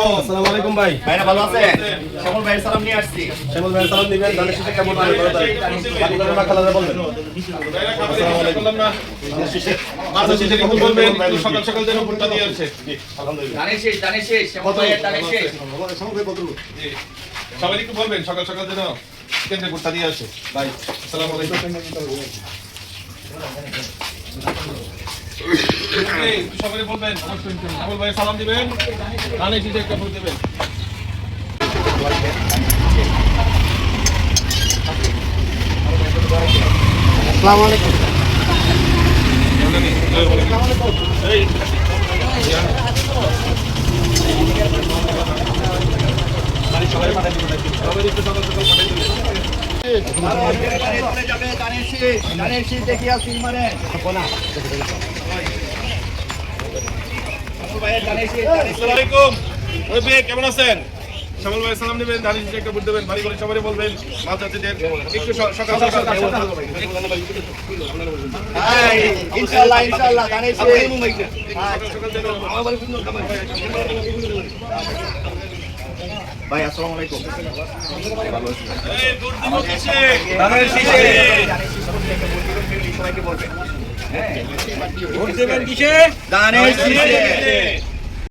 আসসালামু আলাইকুম ভাই। ভাইরা ভালো আছেন? সকল ভাইয়ের সালাম নিয়ে আসছি। শ্যামল ভাই সালাম দিবেন, ধানের শীষে কেমন ভালো করে দেয়। বাকি কথা না খালাদা বলবেন। আসসালামু আলাইকুম। মাঝে শেষে একটু বলবেন, একটু সকাল সকাল যেন ভোটটা দিয়ে আসে। জি, আলহামদুলিল্লাহ। দানের শেষ, শ্যামল ভাইয়ের দানের শেষ। জি, সবাই একটু বলবেন সকাল সকাল যেন কেন্দ্রে ভোটটা দিয়ে আসে। ভাই, আসসালামু আলাইকুম। এই, একটু সবাই বলবেন, শ্যামল ভাই সালাম দিবেন, ধানের শীষে একটা ভোট দেবেন। আসসালামু আলাইকুম। এই, সবাই একটু সকাল সকাল পাঠাই দিবেন। দানের শেষ দেখি আসছি মানে। শ্যামল ভাইয়ের দানের শেষ, দানের শেষ। আসসালামু আলাইকুম। ওই ভাই কেমন আছেন? শ্যামল ভাই সালাম দিবেন, ধানের শীষে একটা ভোট দেবেন, বাড়ি করে সবাই বলবেন, মাল চাচ্ছিদের একটু সকাল সকাল ইনশাআল্লাহ, ইনশাআল্লাহ, দানের শেষ। ভাই আসসালামু আলাইকুম। ধানের শীষে সবাইকে বলবেন। ভোট দেবেন কিসে? দানের শীষে।